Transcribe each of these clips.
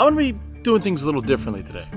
I'm going to be doing things a little differently today.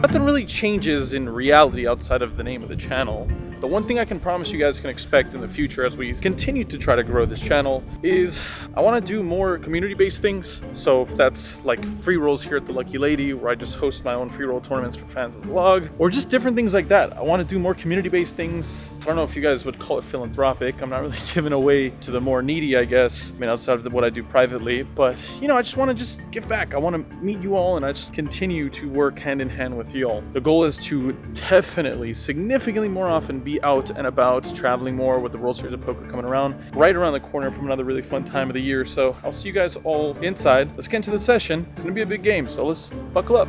Nothing really changes in reality outside of the name of the channel. The one thing I can promise you guys can expect in the future as we continue to try to grow this channel is I want to do more community-based things. So if that's like free rolls here at the Lucky Lady, where I just host my own free roll tournaments for fans of the vlog, or just different things like that. I want to do more community-based things. I don't know if you guys would call it philanthropic. I'm not really giving away to the more needy, I guess. I mean, outside of what I do privately, but you know, I just want to just give back. I want to meet you all, and I just continue to work hand in hand with you all. The goal is to definitely, significantly more often be out and about, traveling more with the World Series of Poker coming around right around the corner from another really fun time of the year. So I'll see you guys all inside. Let's get into the session. It's going to be a big game, so let's buckle up.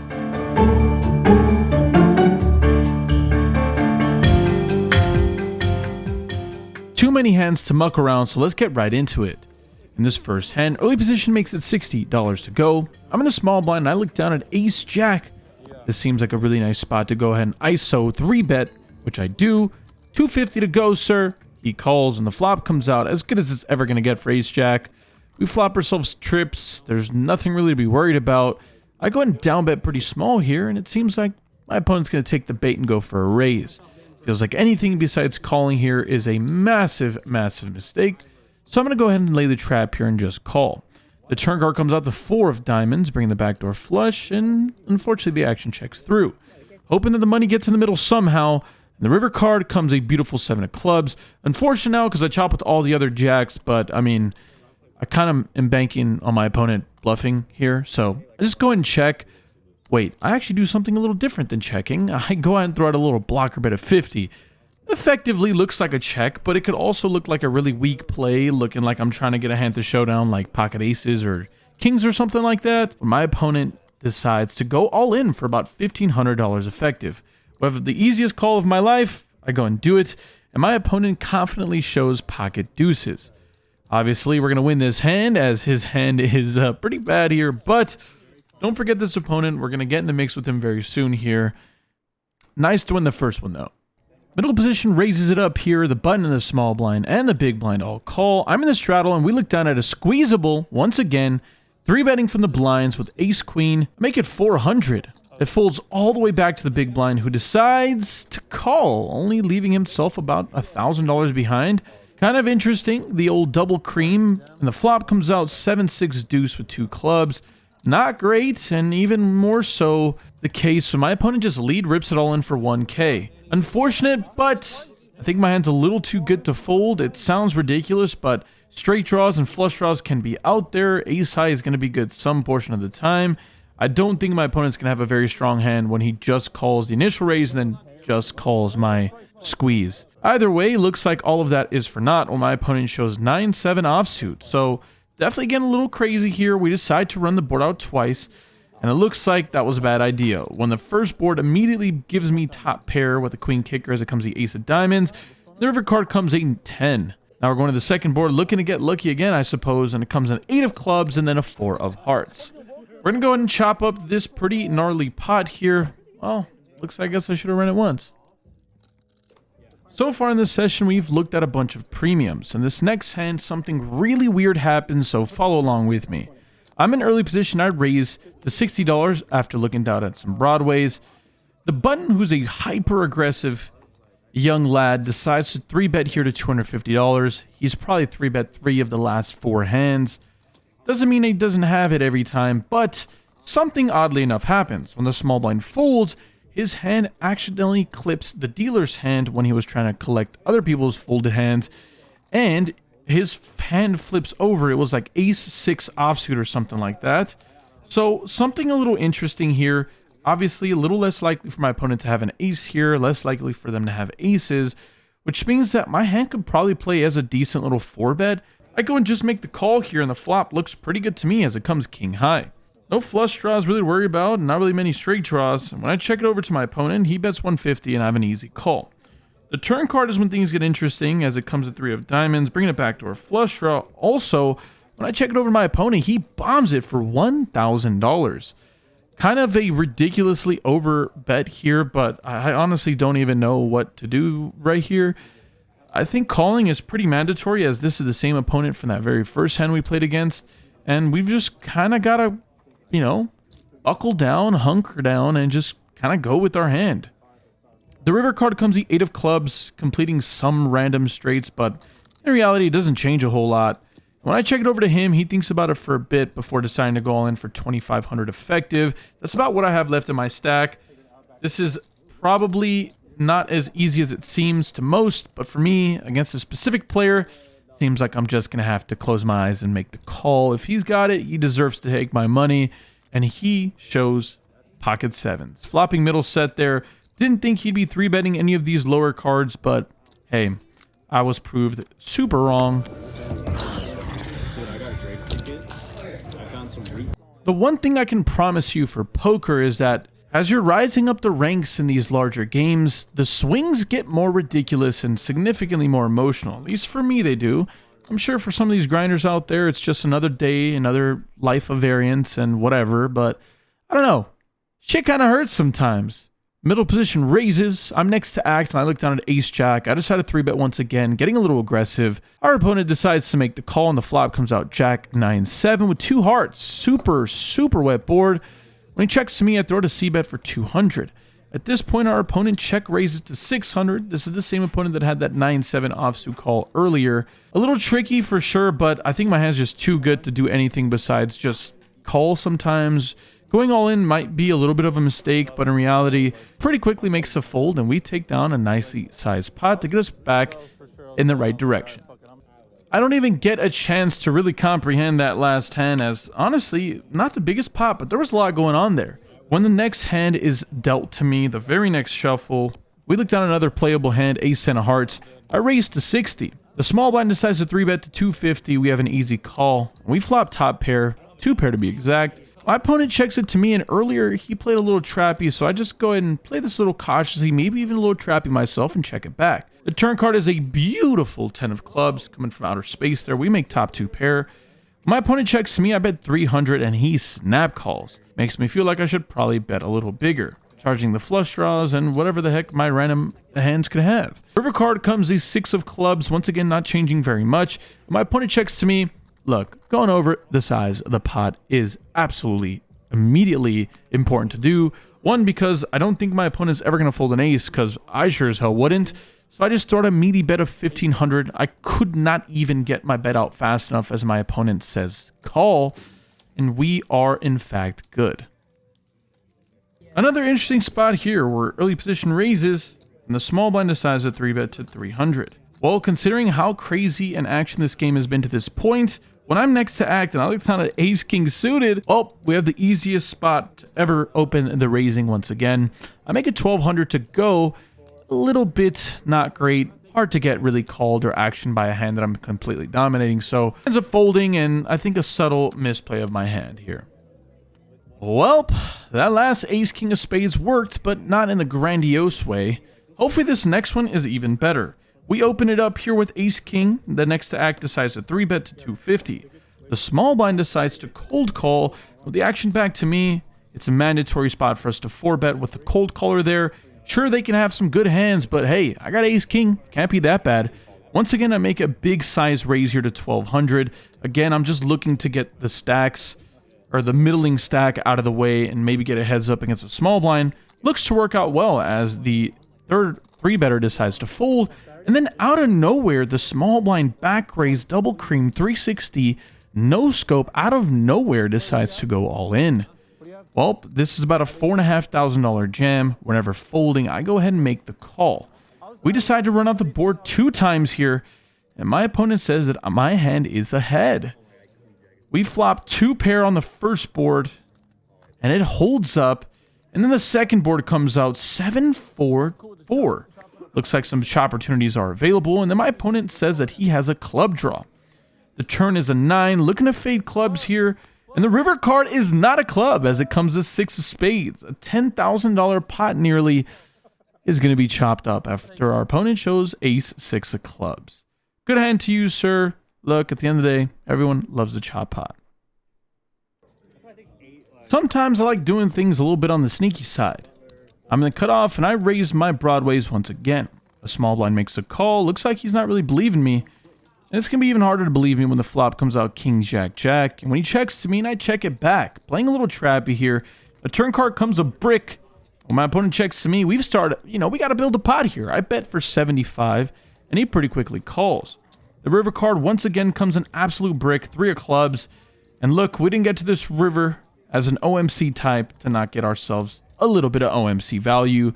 Too many hands to muck around, so let's get right into it. In this first hand, early position makes it $60 to go. I'm in the small blind and I look down at Ace Jack. This seems like a really nice spot to go ahead and ISO 3-bet, which I do. $250 to go, sir. He calls and the flop comes out as good as it's ever going to get for Ace Jack. We flop ourselves trips. There's nothing really to be worried about. I go ahead and down bet pretty small here, and it seems like my opponent's going to take the bait and go for a raise. Feels like anything besides calling here is a massive, massive mistake. So I'm going to go ahead and lay the trap here and just call. The turn card comes out the 4 of diamonds, bringing the backdoor flush, and unfortunately the action checks through. Hoping that the money gets in the middle somehow. In the river card comes a beautiful 7 of clubs. Unfortunate now because I chop with all the other jacks, but I mean, I kind of am banking on my opponent bluffing here. So I just go ahead and check. Wait, I actually do something a little different than checking. I go ahead and throw out a little blocker bet of 50. Effectively looks like a check, but it could also look like a really weak play, looking like I'm trying to get a hand to showdown like pocket aces or kings or something like that. My opponent decides to go all in for about $1,500 effective. With the easiest call of my life, I go and do it, and my opponent confidently shows pocket deuces. Obviously, we're going to win this hand, as his hand is pretty bad here, but don't forget this opponent. We're going to get in the mix with him very soon here. Nice to win the first one, though. Middle position raises it up here. The button in the small blind and the big blind all call. I'm in the straddle, and we look down at a squeezable, once again, 3-betting from the blinds with ace-queen. Make it 400. It folds all the way back to the big blind, who decides to call, only leaving himself about $1,000 behind. Kind of interesting, the old double cream, and the flop comes out 7-6 deuce with 2 clubs. Not great, and even more so the case when my opponent just lead rips it all in for 1K. Unfortunate, but I think my hand's a little too good to fold. It sounds ridiculous, but straight draws and flush draws can be out there. Ace high is going to be good some portion of the time. I don't think my opponent's going to have a very strong hand when he just calls the initial raise and then just calls my squeeze. Either way, looks like all of that is for naught when my opponent shows 9-7 offsuit. So definitely getting a little crazy here. We decide to run the board out twice, and it looks like that was a bad idea. When the first board immediately gives me top pair with the queen kicker as it comes the ace of diamonds, the river card comes 8 and 10. Now we're going to the second board, looking to get lucky again, I suppose, and it comes an 8 of clubs and then a 4 of hearts. We're going to go ahead and chop up this pretty gnarly pot here. Well, looks like I guess I should have run it once. So far in this session, we've looked at a bunch of premiums. In this next hand, something really weird happens, so follow along with me. I'm in early position. I raise to $60 after looking down at some broadways. The button, who's a hyper-aggressive young lad, decides to 3-bet here to $250. He's probably 3-bet 3 of the last 4 hands. Doesn't mean he doesn't have it every time, but something oddly enough happens. When the small blind folds, his hand accidentally clips the dealer's hand when he was trying to collect other people's folded hands, and his hand flips over. It was like ace-6 offsuit or something like that. So something a little interesting here. Obviously, a little less likely for my opponent to have an ace here, less likely for them to have aces, which means that my hand could probably play as a decent little 4-bet. I go and just make the call here, and the flop looks pretty good to me as it comes king high. No flush draws really to worry about, and not really many straight draws. And when I check it over to my opponent, he bets 150 and I have an easy call. The turn card is when things get interesting, as it comes to 3 of diamonds, bringing it back to our flush draw. Also, when I check it over to my opponent, he bombs it for $1,000. Kind of a ridiculously over bet here, but I honestly don't even know what to do right here. I think calling is pretty mandatory, as this is the same opponent from that very first hand we played against. And we've just kind of got to, you know, buckle down, hunker down, and just kind of go with our hand. The river card comes the 8 of clubs, completing some random straights, but in reality, it doesn't change a whole lot. When I check it over to him, he thinks about it for a bit before deciding to go all in for 2,500 effective. That's about what I have left in my stack. This is probably not as easy as it seems to most, but for me, against a specific player, it seems like I'm just going to have to close my eyes and make the call. If he's got it, he deserves to take my money, and he shows pocket sevens. Flopping middle set there. Didn't think he'd be 3-betting any of these lower cards, but hey, I was proved super wrong. The one thing I can promise you for poker is that as you're rising up the ranks in these larger games, the swings get more ridiculous and significantly more emotional. At least for me, they do. I'm sure for some of these grinders out there, it's just another day, another life of variance and whatever, but I don't know. Shit kind of hurts sometimes. Middle position raises. I'm next to act, and I look down at ace-jack. I decide to 3-bet once again, getting a little aggressive. Our opponent decides to make the call, and the flop comes out jack 9-7 with 2 hearts. Super, super wet board. When he checks to me, I throw to c-bet for 200. At this point, our opponent check raises to 600. This is the same opponent that had that 9-7 offsuit call earlier. A little tricky for sure, but I think my hand's just too good to do anything besides just call sometimes. Going all in might be a little bit of a mistake, but in reality, pretty quickly makes a fold, and we take down a nicely sized pot to get us back in the right direction. I don't even get a chance to really comprehend that last hand, as honestly, not the biggest pot, but there was a lot going on there. When the next hand is dealt to me, the very next shuffle, we look down another playable hand, ace-10 of hearts. I raise to 60. The small blind decides to 3-bet to 250. We have an easy call. We flop top pair, 2-pair to be exact. My opponent checks it to me, and earlier he played a little trappy, so I just go ahead and play this a little cautiously, maybe even a little trappy myself, and check it back. The turn card is a beautiful 10 of clubs coming from outer space there. We make top 2 pair. My opponent checks to me, I bet 300, and he snap calls. Makes me feel like I should probably bet a little bigger, charging the flush draws and whatever the heck my random hands could have. River card comes the 6 of clubs, once again not changing very much. My opponent checks to me. Look, going over the size of the pot is absolutely immediately important to do. One, because I don't think my opponent's ever going to fold an ace, because I sure as hell wouldn't. So I just throw out a meaty bet of 1,500. I could not even get my bet out fast enough, as my opponent says call, and we are in fact good. Another interesting spot here where early position raises, and the small blind decides to 3-bet to 300. Well, considering how crazy an action this game has been to this point, when I'm next to act and I look down at ace-king suited, oh, we have the easiest spot to ever open the raising once again. I make it 1,200 to go. A little bit not great. Hard to get really called or action by a hand that I'm completely dominating. So ends up folding, and I think a subtle misplay of my hand here. Well, that last ace-king of spades worked, but not in the grandiose way. Hopefully this next one is even better. We open it up here with ace-king. The next to act decides to 3-bet to 250. The small blind decides to cold call. With the action back to me, it's a mandatory spot for us to 4-bet with the cold caller there. Sure, they can have some good hands, but hey, I got ace-king. Can't be that bad. Once again, I make a big size raise here to 1,200. Again, I'm just looking to get the stacks, or the middling stack, out of the way and maybe get a heads up against a small blind. Looks to work out well, as the third 3-better decides to fold. And then out of nowhere, the small blind back raise, double cream, 360, no scope, out of nowhere decides to go all in. Well, this is about a $4,500 jam. Whenever folding, I go ahead and make the call. We decide to run out the board 2 times here, and my opponent says that my hand is ahead. We flop 2-pair on the first board, and it holds up. And then the second board comes out 7-4-4. Looks like some shot opportunities are available, and then my opponent says that he has a club draw. The turn is a 9, looking to fade clubs here, and the river card is not a club, as it comes as 6 of spades. A $10,000 pot nearly is going to be chopped up after our opponent shows ace-6 of clubs. Good hand to you, sir. Look, at the end of the day, everyone loves a chop pot. Sometimes I like doing things a little bit on the sneaky side. I'm in the cutoff and I raise my broadways once again. A small blind makes a call. Looks like he's not really believing me. And it's going to be even harder to believe me when the flop comes out king, jack, jack. And when he checks to me and I check it back. Playing a little trappy here. A turn card comes a brick. When my opponent checks to me, we've started, we got to build a pot here. I bet for 75 and he pretty quickly calls. The river card once again comes an absolute brick, 3 of clubs. And look, we didn't get to this river as an OMC type to not get ourselves a little bit of OMC value.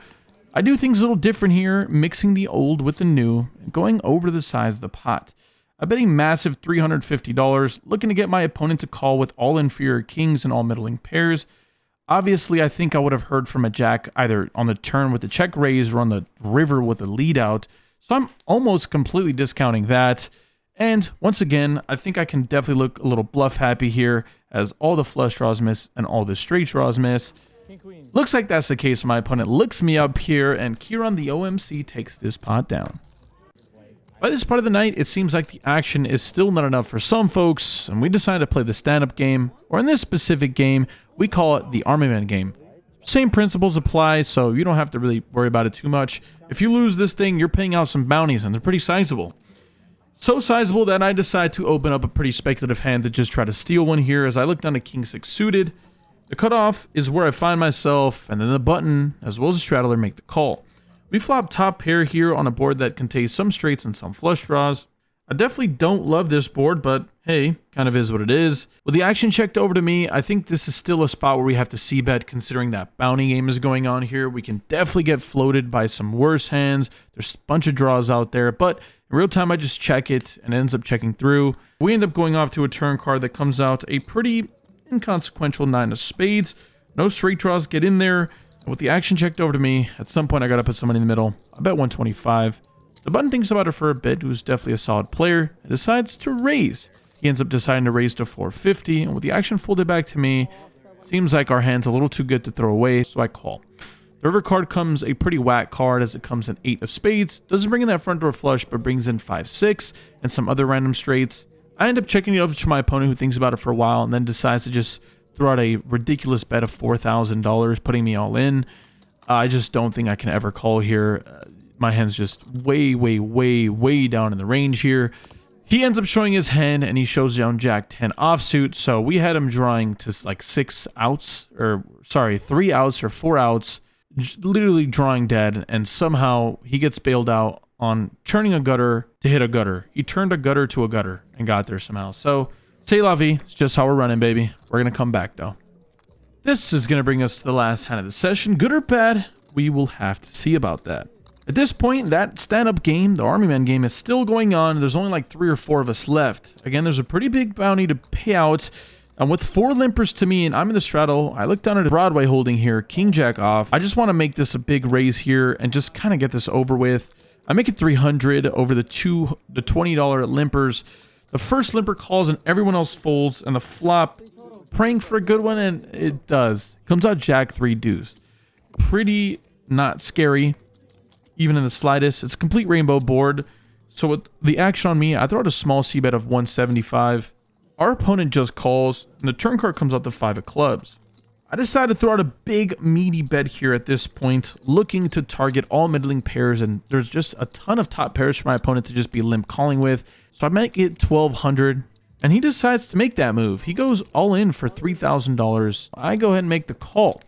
I do things a little different here, mixing the old with the new, and going over the size of the pot. I bet a massive $350, looking to get my opponent to call with all inferior kings and all middling pairs. Obviously, I think I would have heard from a jack either on the turn with the check raise or on the river with the lead out. So I'm almost completely discounting that. And once again, I think I can definitely look a little bluff happy here as all the flush draws miss and all the straight draws miss. Looks like that's the case. My opponent looks me up here and Kieran the OMC takes this pot down. By this part of the night, it seems like the action is still not enough for some folks, and we decided to play the stand-up game, or in this specific game, we call it the army man game. Same principles apply, so you don't have to really worry about it too much. If you lose this thing, you're paying out some bounties, and they're pretty sizable. So sizable that I decide to open up a pretty speculative hand to just try to steal one here as I look down to king 6 suited. The cutoff is where I find myself, and then the button, as well as the straddler, make the call. We flop top pair here on a board that contains some straights and some flush draws. I definitely don't love this board, but hey, kind of is what it is. With the action checked over to me, I think this is still a spot where we have to c-bet considering that bounty game is going on here. We can definitely get floated by some worse hands. There's a bunch of draws out there, but in real time I just check it and it ends up checking through. We end up going off to a turn card that comes out a pretty inconsequential 9 of spades. No straight draws get in there. And with the action checked over to me, at some point I gotta put some money in the middle. I bet 125. The button thinks about it for a bit, who's definitely a solid player, and decides to raise. He ends up deciding to raise to 450, and with the action folded back to me, seems like our hand's a little too good to throw away, so I call. The river card comes a pretty whack card as it comes an 8 of spades. Doesn't bring in that front door flush, but brings in 5-6 and some other random straights. I end up checking it over to my opponent who thinks about it for a while and then decides to just throw out a ridiculous bet of $4,000, putting me all in. I just don't think I can ever call here. My hand's just way down in the range here. He ends up showing his hand and he shows down jack 10 offsuit. So we had him drawing to like 3 outs or 4 outs, literally drawing dead. And somehow he gets bailed out on turning a gutter to hit a gutter. He turned a gutter to a gutter and got there somehow. So c'est la vie. It's just how we're running, baby. We're going to come back though. This is going to bring us to the last hand of the session. Good or bad, we will have to see about that. At this point, that stand-up game, the Army Man game, is still going on. There's only like 3 or 4 of us left. Again, there's a pretty big bounty to pay out. And with 4 limpers to me, and I'm in the straddle, I look down at a Broadway holding here, king jack off. I just want to make this a big raise here and just kind of get this over with. I make it 300 over the $20 limpers. The first limper calls and everyone else folds, and the flop, praying for a good one, and it does. Comes out jack 3 deuce. Pretty not scary, even in the slightest. It's a complete rainbow board. So with the action on me, I throw out a small c-bet of 175. Our opponent just calls, and the turn card comes out the 5 of clubs. I decide to throw out a big, meaty bet here at this point, looking to target all middling pairs, and there's just a ton of top pairs for my opponent to just be limp calling with. So I make it 1,200, and he decides to make that move. He goes all in for $3,000. I go ahead and make the call.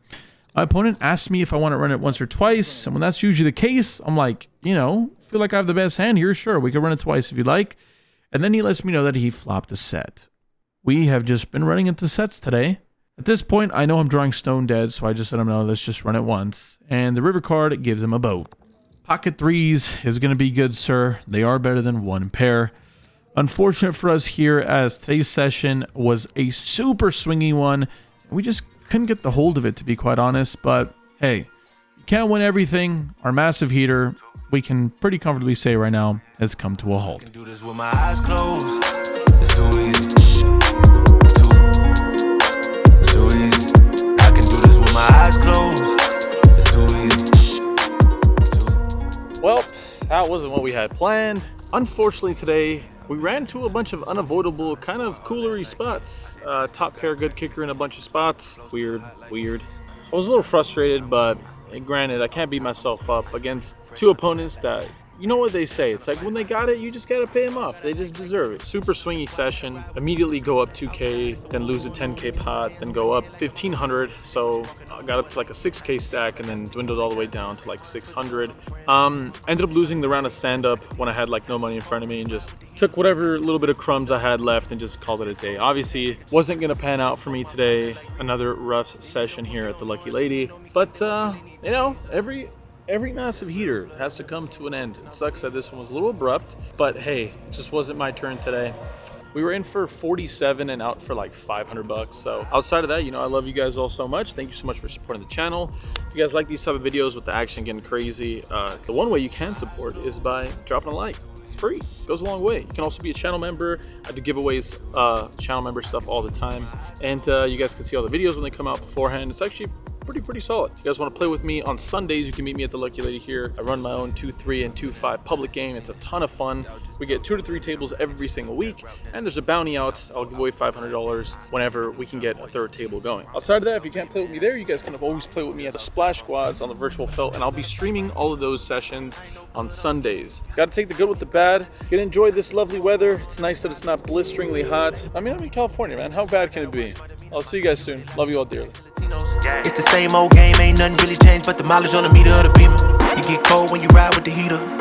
My opponent asks me if I want to run it once or twice, and when that's usually the case, I'm like, feel like I have the best hand here. Sure, we can run it twice if you like. And then he lets me know that he flopped a set. We have just been running into sets today. At this point, I know I'm drawing stone dead, so I just let him know, let's just run it once. And the river card gives him a boat. Pocket 3s is going to be good, sir. They are better than 1 pair. Unfortunate for us here, as today's session was a super swingy one. We just couldn't get the hold of it, to be quite honest, but hey, you can't win everything. Our massive heater, we can pretty comfortably say right now, has come to a halt. I can do this with my eyes closed. It's too easy. It's too easy. I can do this with my eyes closed. It's too easy. Well, that wasn't what we had planned. Unfortunately today, We ran into a bunch of unavoidable, kind of coolery spots. Top pair, good kicker in a bunch of spots. Weird. I was a little frustrated, but granted, I can't beat myself up against two opponents that, you know what they say, it's like when they got it, you just gotta pay them off. They just deserve it. Super swingy session, immediately go up 2K, then lose a 10K pot, then go up 1,500. So I got up to like a 6K stack and then dwindled all the way down to like 600. Ended up losing the round of stand-up when I had like no money in front of me and just took whatever little bit of crumbs I had left and just called it a day. Obviously, wasn't gonna pan out for me today. Another rough session here at the Lucky Lady. But, you know, every massive heater has to come to an end. It sucks that this one was a little abrupt, but hey, it just wasn't my turn today. We were in for 47 and out for like 500 bucks. So outside of that, you know, I love you guys all so much. Thank you so much for supporting the channel. If you guys like these type of videos with the action getting crazy, the one way you can support is by dropping a like. It's free. It goes a long way. You can also be a channel member. I do giveaways, channel member stuff all the time. And you guys can see all the videos when they come out beforehand. It's actually pretty solid. If you guys want to play with me on Sundays, you can meet me at the Lucky Lady here. I run my own 2-3 and 2-5 public game. It's a ton of fun. We get 2 to 3 tables every single week, and there's a bounty out. I'll give away $500 whenever we can get a third table going. Outside of that, if you can't play with me there, you guys can always play with me at the Splash Squads on the virtual felt, and I'll be streaming all of those sessions on Sundays. Got to take the good with the bad. You can enjoy this lovely weather. It's nice that it's not blisteringly hot. I mean, I'm in California, man. How bad can it be? I'll see you guys soon. Love you all dearly. It's the same old game, ain't nothing really changed but the mileage on the meter of the beamer. You get cold when you ride with the heater.